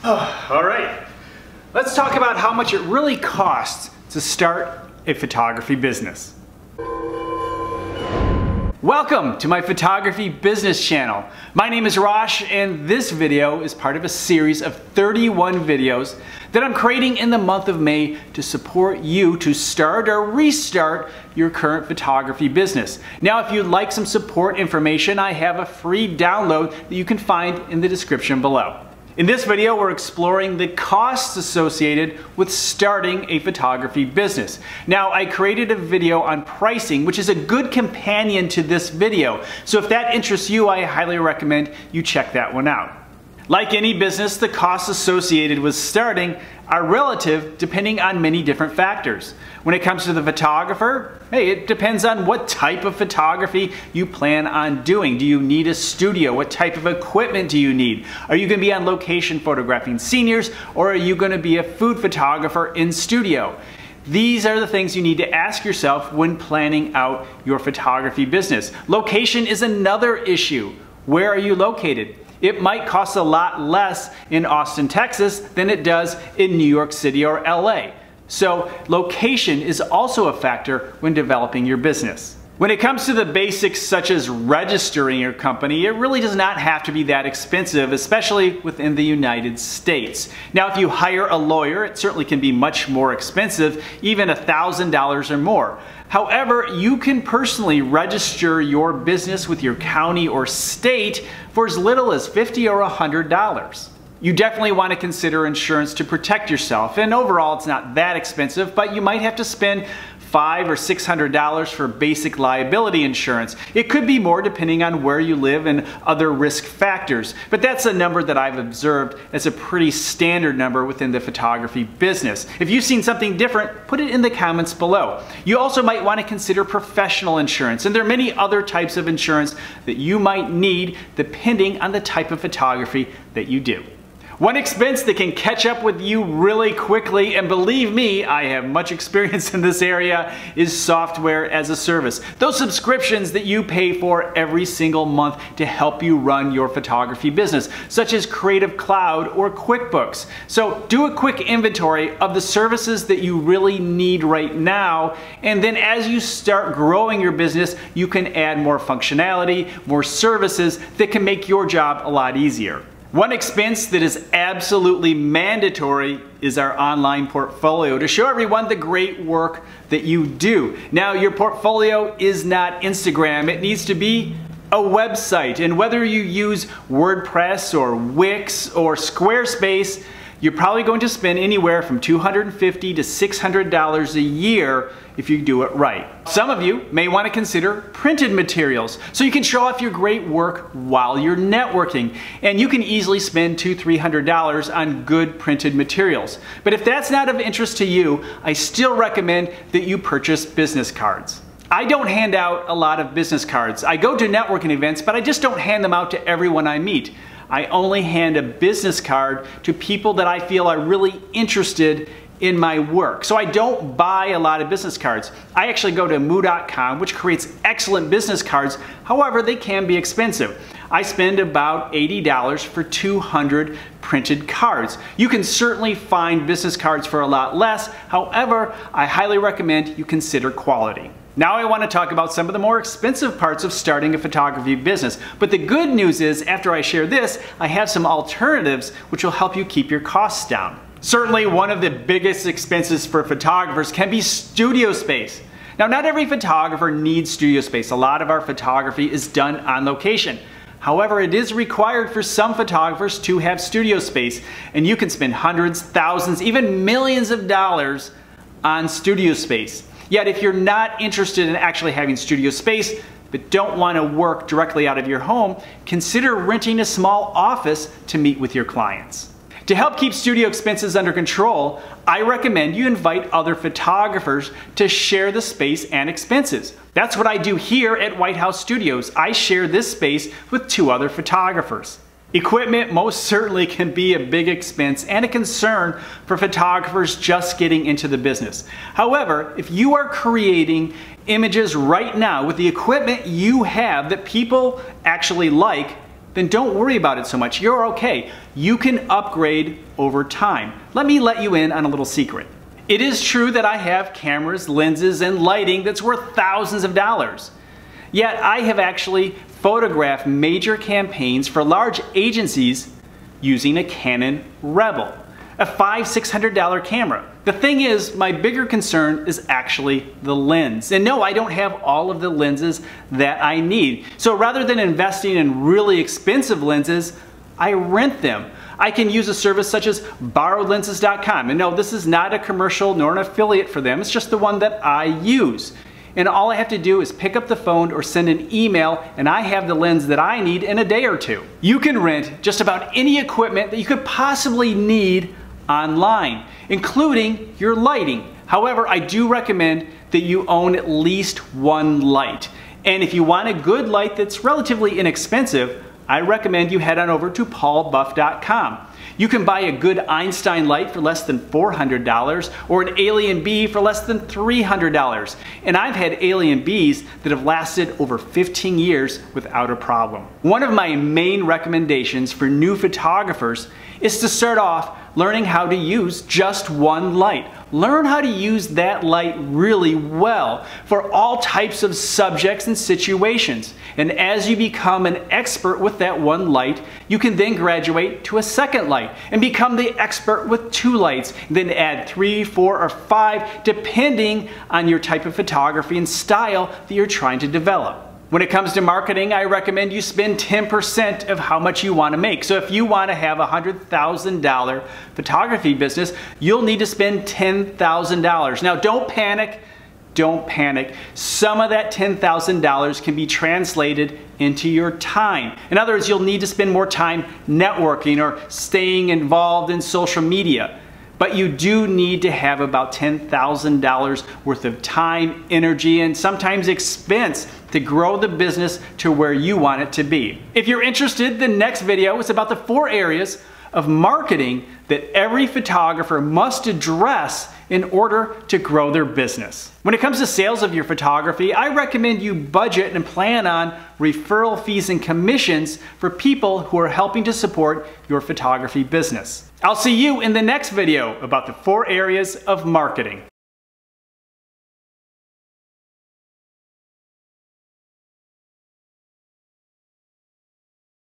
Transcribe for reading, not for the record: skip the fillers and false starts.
All right, let's talk about how much it really costs to start a photography business. Welcome to my photography business channel. My name is Rosh, and this video is part of a series of 31 videos that I'm creating in the month of May to support you to start or restart your current photography business. Now, if you'd like some support information, I have a free download that you can find in the description below. In this video, we're exploring the costs associated with starting a photography business. Now, I created a video on pricing, which is a good companion to this video. So if that interests you, I highly recommend you check that one out. Like any business, the costs associated with starting are relative depending on many different factors. When it comes to the photographer, hey, it depends on what type of photography you plan on doing. Do you need a studio? What type of equipment do you need? Are you going to be on location photographing seniors, or are you going to be a food photographer in studio? These are the things you need to ask yourself when planning out your photography business. Location is another issue. Where are you located? It might cost a lot less in Austin, Texas than it does in New York City or LA. So location is also a factor when developing your business. When it comes to the basics such as registering your company, it really does not have to be that expensive, especially within the United States. Now, if you hire a lawyer, it certainly can be much more expensive, even $1,000 or more. However, you can personally register your business with your county or state for as little as $50 or $100. You definitely want to consider insurance to protect yourself, and overall it's not that expensive, but you might have to spend $500 or $600 for basic liability insurance. It could be more depending on where you live and other risk factors, but that's a number that I've observed as a pretty standard number within the photography business. If you've seen something different, put it in the comments below. You also might want to consider professional insurance, and there are many other types of insurance that you might need depending on the type of photography that you do. One expense that can catch up with you really quickly, and believe me, I have much experience in this area, is software as a service. Those subscriptions that you pay for every single month to help you run your photography business, such as Creative Cloud or QuickBooks. So do a quick inventory of the services that you really need right now, and then as you start growing your business, you can add more functionality, more services that can make your job a lot easier. One expense that is absolutely mandatory is our online portfolio to show everyone the great work that you do. Now, your portfolio is not Instagram. It needs to be a website. And whether you use WordPress or Wix or Squarespace, you're probably going to spend anywhere from $250 to $600 a year if you do it right. Some of you may want to consider printed materials so you can show off your great work while you're networking. And you can easily spend $200 to $300 on good printed materials. But if that's not of interest to you, I still recommend that you purchase business cards. I don't hand out a lot of business cards. I go to networking events, but I just don't hand them out to everyone I meet. I only hand a business card to people that I feel are really interested in my work. So I don't buy a lot of business cards. I actually go to moo.com, which creates excellent business cards. However, they can be expensive. I spend about $80 for 200 printed cards. You can certainly find business cards for a lot less. However, I highly recommend you consider quality. Now I want to talk about some of the more expensive parts of starting a photography business. But the good news is, after I share this, I have some alternatives which will help you keep your costs down. Certainly one of the biggest expenses for photographers can be studio space. Now, not every photographer needs studio space. A lot of our photography is done on location. However, it is required for some photographers to have studio space, and you can spend hundreds, thousands, even millions of dollars on studio space. Yet if you're not interested in actually having studio space, but don't want to work directly out of your home, consider renting a small office to meet with your clients. To help keep studio expenses under control, I recommend you invite other photographers to share the space and expenses. That's what I do here at White House Studios. I share this space with 2 other photographers. Equipment most certainly can be a big expense and a concern for photographers just getting into the business. However, if you are creating images right now with the equipment you have that people actually like, then don't worry about it so much. You're okay. You can upgrade over time. Let me let you in on a little secret. It is true that I have cameras, lenses, and lighting that's worth thousands of dollars. Yet I have actually photographed major campaigns for large agencies using a Canon Rebel, a $500–600 camera. The thing is, my bigger concern is actually the lens. And no, I don't have all of the lenses that I need. So rather than investing in really expensive lenses, I rent them. I can use a service such as borrowedlenses.com. And no, this is not a commercial nor an affiliate for them. It's just the one that I use. And all I have to do is pick up the phone or send an email, and I have the lens that I need in a day or two. You can rent just about any equipment that you could possibly need online, including your lighting. However, I do recommend that you own at least one light. And if you want a good light that's relatively inexpensive, I recommend you head on over to paulbuff.com. You can buy a good Einstein light for less than $400 or an Alien B for less than $300. And I've had Alien Bs that have lasted over 15 years without a problem. One of my main recommendations for new photographers is to start off learning how to use just one light. Learn how to use that light really well for all types of subjects and situations. And as you become an expert with that one light, you can then graduate to a second light and become the expert with two lights. Then add 3, 4, or 5, depending on your type of photography and style that you're trying to develop. When it comes to marketing, I recommend you spend 10% of how much you want to make. So if you want to have a $100,000 photography business, you'll need to spend $10,000. Now don't panic. Don't panic. Some of that $10,000 can be translated into your time. In other words, you'll need to spend more time networking or staying involved in social media. But you do need to have about $10,000 worth of time, energy, and sometimes expense to grow the business to where you want it to be. If you're interested, the next video is about the 4 areas of marketing that every photographer must address in order to grow their business. When it comes to sales of your photography, I recommend you budget and plan on referral fees and commissions for people who are helping to support your photography business. I'll see you in the next video about the 4 areas of marketing.